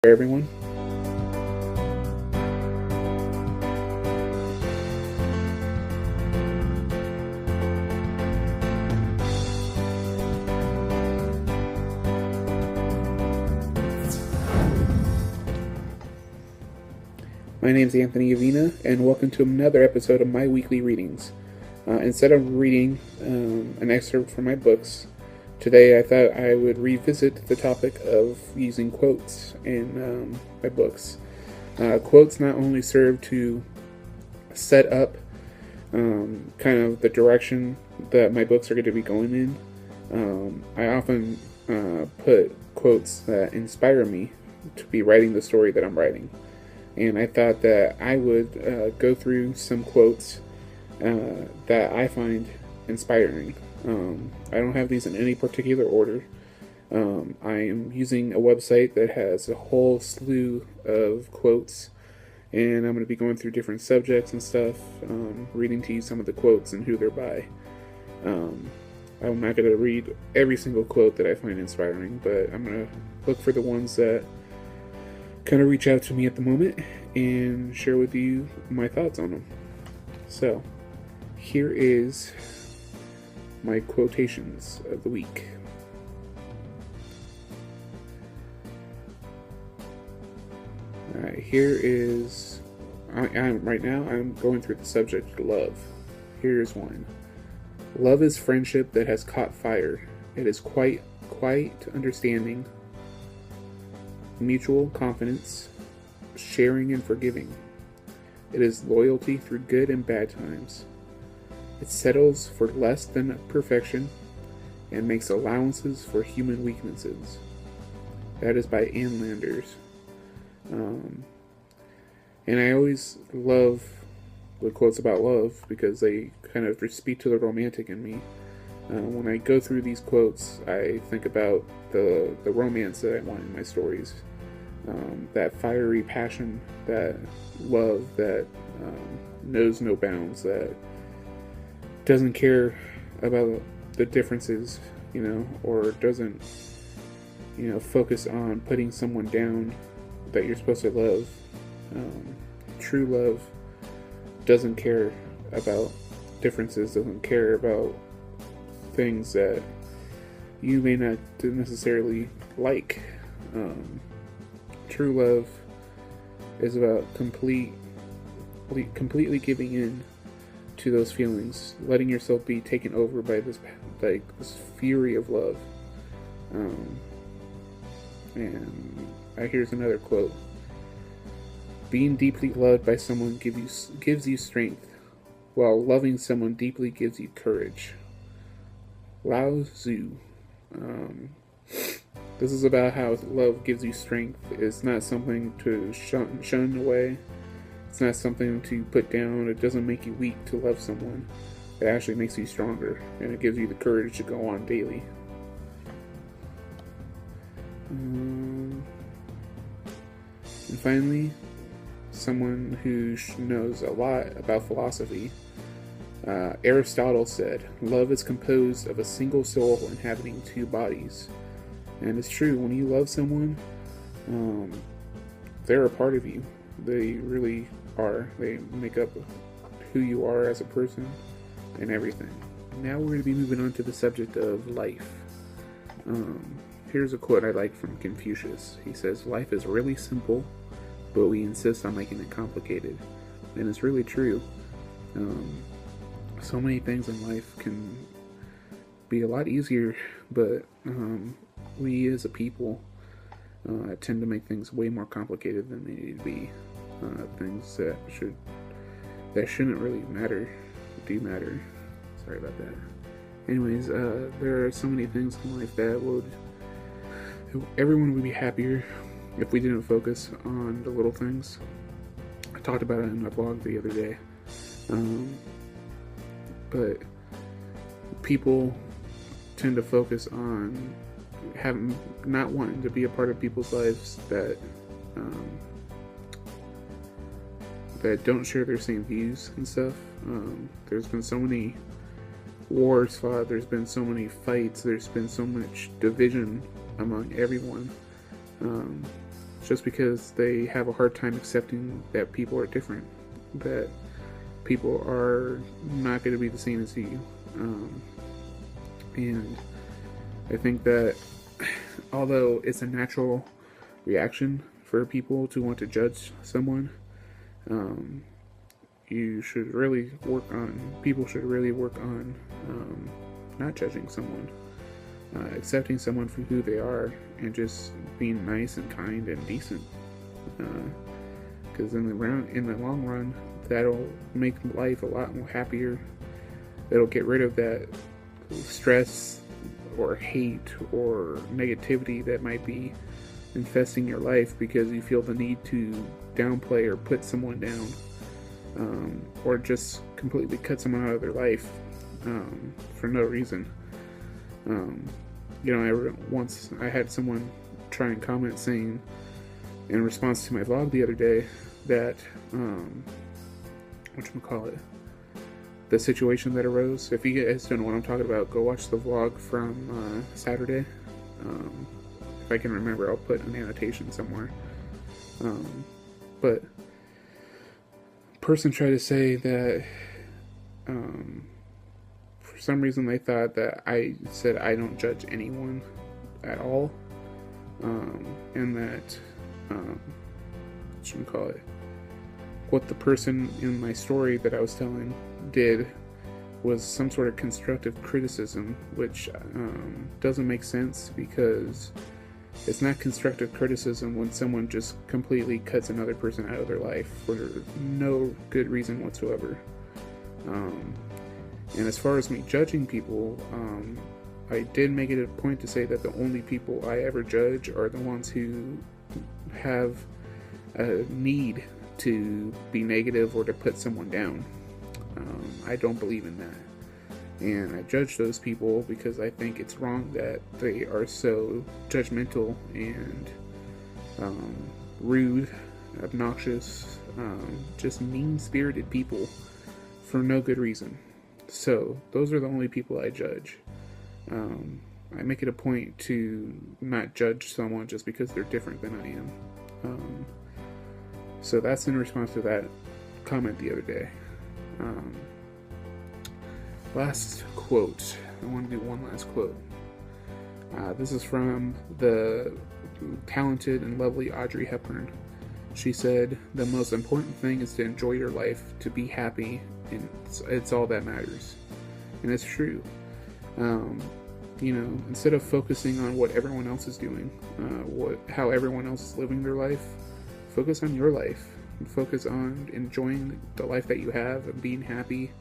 everyone. My name is Anthony Avina, and welcome to another episode of my weekly readings. Instead of reading an excerpt from my books, today I thought I would revisit the topic of using quotes in my books. Quotes not only serve to set up kind of the direction that my books are going to be going in. I often put quotes that inspire me to be writing the story that I'm writing. And I thought that I would go through some quotes that I find inspiring. I don't have these in any particular order. I am using a website that has a whole slew of quotes, and I'm going to be going through different subjects and stuff, reading to you some of the quotes and who they're by. I'm not going to read every single quote that I find inspiring, but I'm going to look for the ones that kind of reach out to me at the moment and share with you my thoughts on them. So, here is my quotations of the week. Alright, here is, right now I'm going through the subject love. Here's one. Love is friendship that has caught fire. It is quite understanding, mutual confidence, sharing and forgiving. It is loyalty through good and bad times. It settles for less than perfection and makes allowances for human weaknesses. That is by Ann Landers. And I always love the quotes about love because they kind of speak to the romantic in me. When I go through these quotes, I think about the romance that I want in my stories. That fiery passion, that love that knows no bounds, that doesn't care about the differences, or doesn't, focus on putting someone down that you're supposed to love. True love doesn't care about differences, doesn't care about things that you may not necessarily like. True love is about completely giving in to those feelings, letting yourself be taken over by this fury of love. And here's another quote. Being deeply loved by someone gives you strength, while loving someone deeply gives you courage. Lao Tzu. This is about how love gives you strength. It's not something to shun away. It's not something to put down. It doesn't make you weak to love someone. It actually makes you stronger, and it gives you the courage to go on daily. And finally, someone who knows a lot about philosophy. Aristotle said, "Love is composed of a single soul inhabiting two bodies." And it's true, when you love someone, they're a part of you. They really are. They make up who you are as a person and everything. Now we're going to be moving on to the subject of life. Here's a quote I like from Confucius. He says, "Life is really simple, but we insist on making it complicated." And it's really true. So many things in life can be a lot easier, but we as a people tend to make things way more complicated than they need to be. Things that shouldn't really matter do matter. Sorry about that. Anyways, there are so many things in life that everyone would be happier if we didn't focus on the little things. I talked about it in my blog the other day. But people tend to focus on not wanting to be a part of people's lives that don't share their same views and stuff. There's been so many wars fought, there's been so many fights, there's been so much division among everyone. just because they have a hard time accepting that people are different, that people are not going to be the same as you. And I think that although it's a natural reaction for people to want to judge someone, people should really work on not judging someone, accepting someone for who they are, and just being nice and kind and decent. Because in the long run, that'll make life a lot more happier. That'll get rid of that stress or hate or negativity that might be infesting your life because you feel the need to downplay or put someone down, or just completely cut someone out of their life for no reason. Once I had someone try and comment saying, in response to my vlog the other day, that the situation that arose. If you guys don't know what I'm talking about, go watch the vlog from Saturday. If I can remember, I'll put an annotation somewhere. But person tried to say that for some reason they thought that I said I don't judge anyone at all, and that what the person in my story that I was telling did was some sort of constructive criticism, which doesn't make sense, because it's not constructive criticism when someone just completely cuts another person out of their life for no good reason whatsoever. And as far as me judging people, I did make it a point to say that the only people I ever judge are the ones who have a need to be negative or to put someone down. I don't believe in that. And I judge those people because I think it's wrong that they are so judgmental and rude, obnoxious, just mean-spirited people for no good reason. So those are the only people I judge. I make it a point to not judge someone just because they're different than I am. So that's in response to that comment the other day. Last quote. I want to do one last quote. This is from the talented and lovely Audrey Hepburn. She said, "The most important thing is to enjoy your life, to be happy, and it's all that matters." And it's true. Instead of focusing on what everyone else is doing, how everyone else is living their life, focus on your life. Focus on enjoying the life that you have and being happy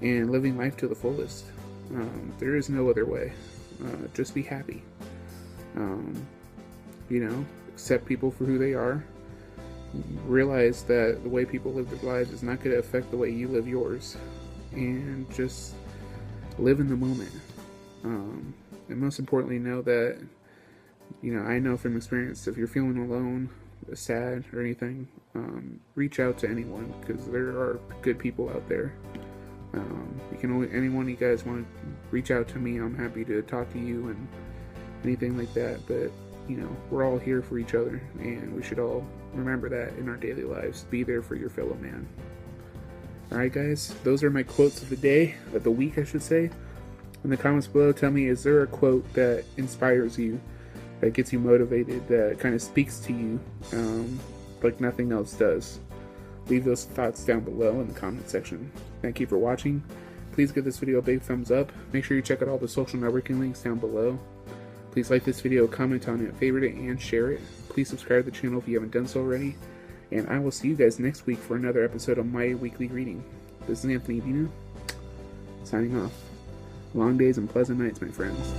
and living life to the fullest. There is no other way. Just be happy. Accept people for who they are. Realize that the way people live their lives is not going to affect the way you live yours. And just live in the moment. And most importantly, know that, I know from experience, if you're feeling alone, sad, or anything, reach out to anyone, because there are good people out there. Anyone you guys want to reach out to me, I'm happy to talk to you and anything like that. But we're all here for each other, and we should all remember that in our daily lives. Be there for your fellow man. Alright guys, those are my quotes of the day, of the week I should say. In the comments below, tell me, is there a quote that inspires you, that gets you motivated, that kind of speaks to you like nothing else does? Leave those thoughts down below in the comment section. Thank you for watching. Please give this video a big thumbs up. Make sure you check out all the social networking links down below. Please like this video, comment on it, favorite it, and share it. Please subscribe to the channel if you haven't done so already. And I will see you guys next week for another episode of my weekly reading. This is Anthony Avina, signing off. Long days and pleasant nights, my friends.